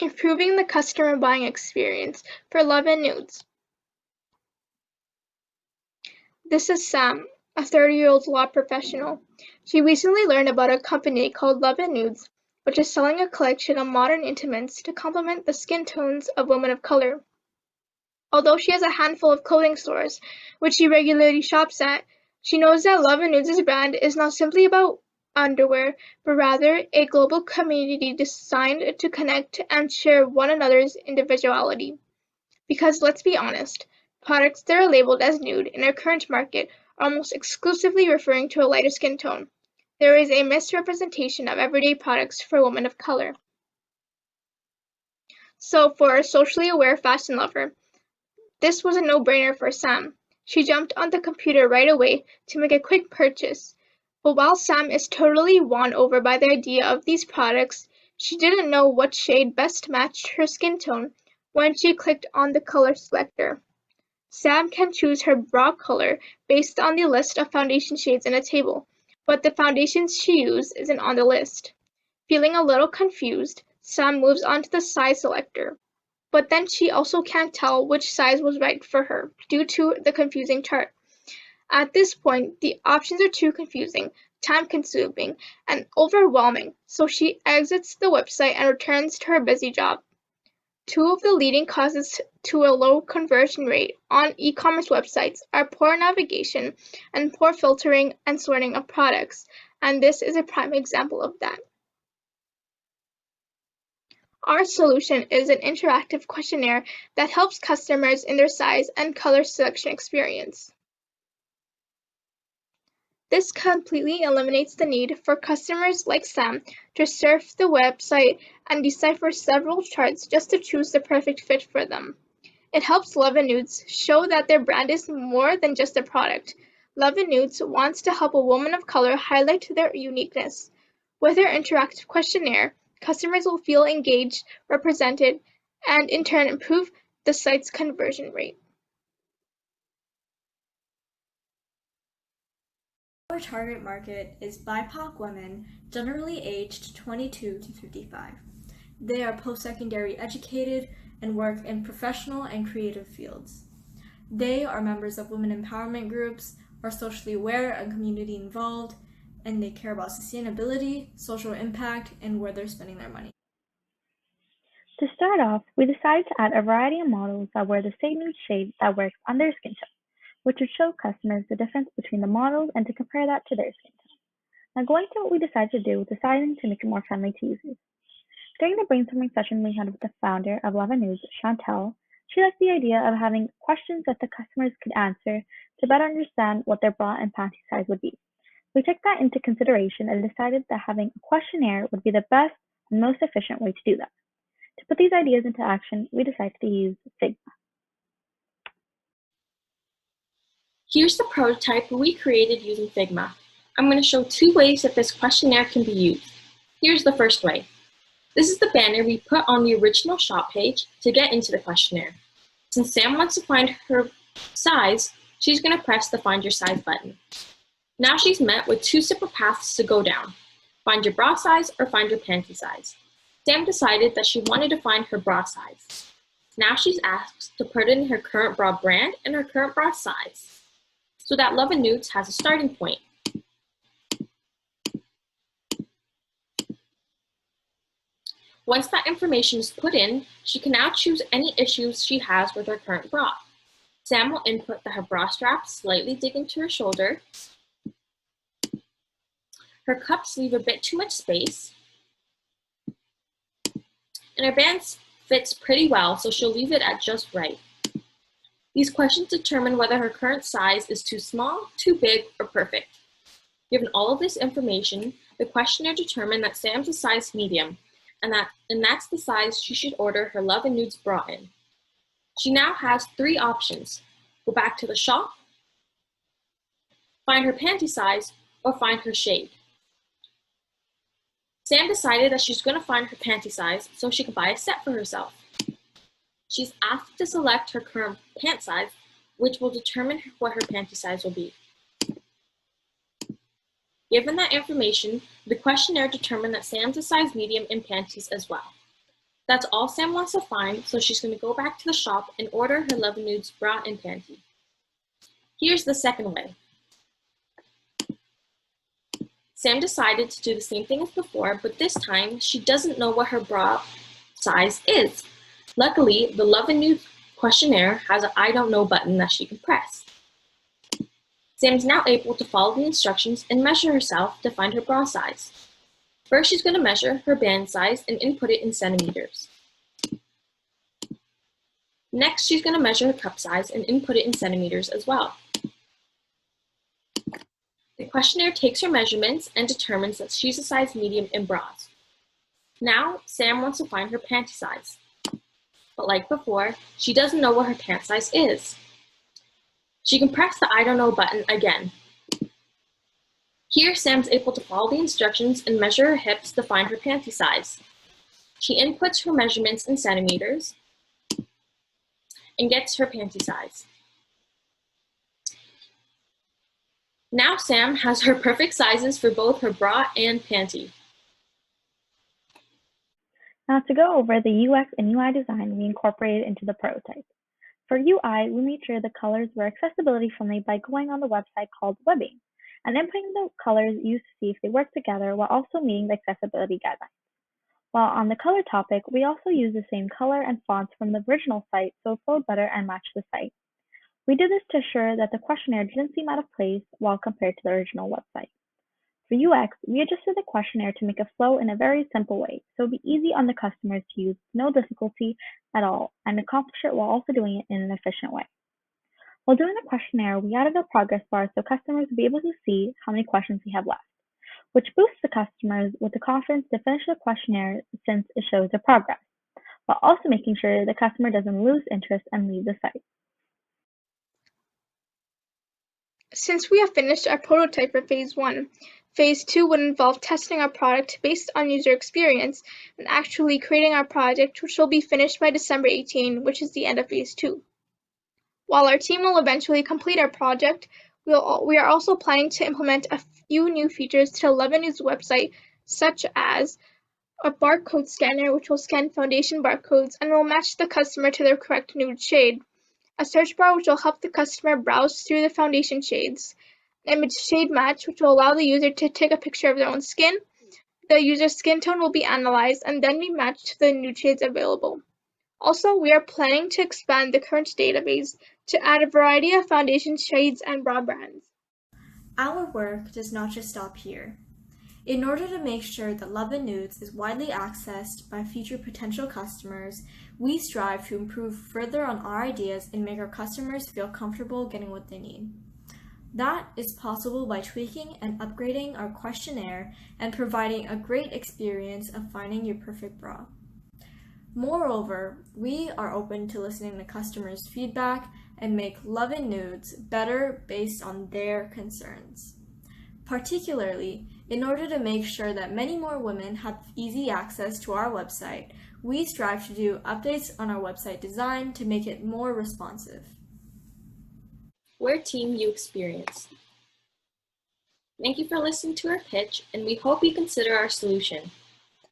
Improving the customer buying experience for Love and Nudes. This is Sam, a 30-year-old law professional. She recently learned about a company called Love and Nudes, which is selling a collection of modern intimates to complement the skin tones of women of color. Although she has a handful of clothing stores, which she regularly shops at, she knows that Love and Nudes' brand is not simply about underwear, but rather a global community designed to connect and share one another's individuality. Because let's be honest, products that are labeled as nude in our current market are almost exclusively referring to a lighter skin tone. There is a misrepresentation of everyday products for women of color. So for a socially aware fashion lover, this was a no-brainer for Sam. She jumped on the computer right away to make a quick purchase. But while Sam is totally won over by the idea of these products, she didn't know what shade best matched her skin tone when she clicked on the color selector. Sam can choose her bra color based on the list of foundation shades in a table, but the foundation she used isn't on the list. Feeling a little confused, Sam moves on to the size selector. But then she also can't tell which size was right for her due to the confusing chart. At this point, the options are too confusing, time-consuming, and overwhelming, so she exits the website and returns to her busy job. Two of the leading causes to a low conversion rate on e-commerce websites are poor navigation and poor filtering and sorting of products, and this is a prime example of that. Our solution is an interactive questionnaire that helps customers in their size and color selection experience. This completely eliminates the need for customers like Sam to surf the website and decipher several charts just to choose the perfect fit for them. It helps Love and Nudes show that their brand is more than just a product. Love and Nudes wants to help a woman of color highlight their uniqueness. With their interactive questionnaire, customers will feel engaged, represented, and in turn improve the site's conversion rate. Our target market is BIPOC women, generally aged 22 to 55. They are post-secondary educated and work in professional and creative fields. They are members of women empowerment groups, are socially aware and community involved, and they care about sustainability, social impact, and where they're spending their money. To start off, we decided to add a variety of models that wear the same nude shade that works on their skin tone, which would show customers the difference between the models and to compare that to their skin tone. Now going to what we decided to do, deciding to make it more friendly to users. During the brainstorming session we had with the founder of Love and Nudes, Chantel, she liked the idea of having questions that the customers could answer to better understand what their bra and panty size would be. We took that into consideration and decided that having a questionnaire would be the best and most efficient way to do that. To put these ideas into action, we decided to use Figma. Here's the prototype we created using Figma. I'm going to show two ways that this questionnaire can be used. Here's the first way. This is the banner we put on the original shop page to get into the questionnaire. Since Sam wants to find her size, she's going to press the Find Your Size button. Now she's met with two separate paths to go down. Find your bra size or find your panty size. Sam decided that she wanted to find her bra size. Now she's asked to put in her current bra brand and her current bra size, so that Love and Nudes has a starting point. Once that information is put in, she can now choose any issues she has with her current bra. Sam will input that her bra straps slightly dig into her shoulder, her cups leave a bit too much space, and her band fits pretty well, so she'll leave it at just right. These questions determine whether her current size is too small, too big, or perfect. Given all of this information, the questionnaire determined that Sam's a size medium, and that's the size she should order her Love and Nudes bra in. She now has three options: go back to the shop, find her panty size, or find her shade. Sam decided that she's going to find her panty size so she can buy a set for herself. She's asked to select her current pant size, which will determine what her panty size will be. Given that information, the questionnaire determined that Sam's a size medium in panties as well. That's all Sam wants to find, so she's going to go back to the shop and order her Love and Nudes bra and panty. Here's the second way. Sam decided to do the same thing as before, but this time she doesn't know what her bra size is. Luckily, the Love and Nudes questionnaire has an I don't know button that she can press. Sam's now able to follow the instructions and measure herself to find her bra size. First, she's going to measure her band size and input it in centimeters. Next, she's going to measure her cup size and input it in centimeters as well. The questionnaire takes her measurements and determines that she's a size medium in bras. Now, Sam wants to find her panty size. But like before, she doesn't know what her pant size is. She can press the I don't know button again. Here, Sam's able to follow the instructions and measure her hips to find her panty size. She inputs her measurements in centimeters and gets her panty size. Now Sam has her perfect sizes for both her bra and panty. Now to go over the UX and UI design we incorporated into the prototype. For UI, we made sure the colors were accessibility friendly by going on the website called Webbing and inputting the colors used to see if they work together while also meeting the accessibility guidelines. While on the color topic, we also used the same color and fonts from the original site so it flowed better and matched the site. We did this to ensure that the questionnaire didn't seem out of place while compared to the original website. For UX, we adjusted the questionnaire to make it flow in a very simple way, so it would be easy on the customers to use, no difficulty at all, and accomplish it while also doing it in an efficient way. While doing the questionnaire, we added a progress bar so customers would be able to see how many questions we have left, which boosts the customers with the confidence to finish the questionnaire since it shows their progress, while also making sure the customer doesn't lose interest and leave the site. Since we have finished our prototype for Phase 1, Phase 2 would involve testing our product based on user experience and actually creating our project, which will be finished by December 18, which is the end of Phase 2. While our team will eventually complete our project, we are also planning to implement a few new features to the Love and Nudes website, such as a barcode scanner which will scan foundation barcodes and will match the customer to their correct nude shade, a search bar which will help the customer browse through the foundation shades, an image shade match which will allow the user to take a picture of their own skin. The user's skin tone will be analyzed and then be matched to the nude shades available. Also, we are planning to expand the current database to add a variety of foundation shades and bra brands. Our work does not just stop here. In order to make sure that Love and Nudes is widely accessed by future potential customers, we strive to improve further on our ideas and make our customers feel comfortable getting what they need. That is possible by tweaking and upgrading our questionnaire and providing a great experience of finding your perfect bra. Moreover, we are open to listening to customers' feedback and make Love and Nudes better based on their concerns. Particularly, in order to make sure that many more women have easy access to our website, we strive to do updates on our website design to make it more responsive. We're Team You Experience. Thank you for listening to our pitch, and we hope you consider our solution.